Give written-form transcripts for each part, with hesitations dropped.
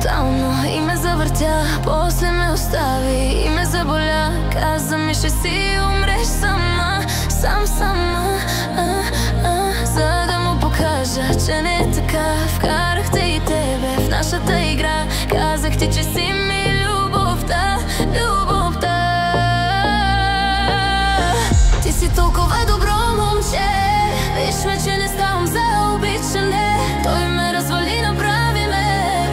брутално и ме завъртя, после ме остави и ме заболя. Каза ми, ще си умреш сама, сама. За да му покажа, че не е така, вкарахте и тебе в нашата игра. Казах ти, че си ми любовта. Ти си толкова добро момче, виж ме, че не ставам за обичане. Той ме развали, направи ме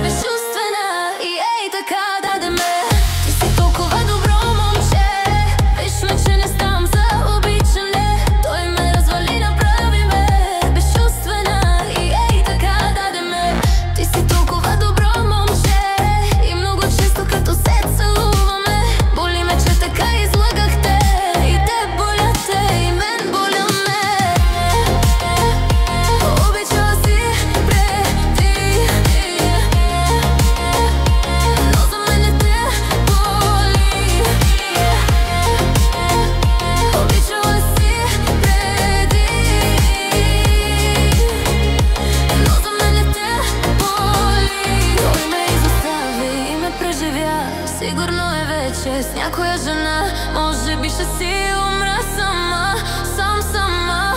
безчувствена и ей така даде ме. Ти си толкова добро момче, виж ме, че не ставам за обичане. Той ме развали, направи ме безчувствена и ей така даде ме. Ти си толкова добро момче и много често като се целуваме, боли ме, че така излагахте. И те боляте, и мен боля ме. Обичала си преди, но за мене те боли. Обичала си преди, но за мене те боли. Той ме изостави и ме преживя, сигурно е вече с някоя жена. Може би ще си умра сама, сама.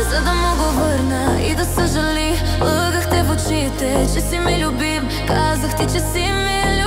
За да му го върна и да съжали, лъгахте в очите, че си ми любим. Казах ти, че си ми любим.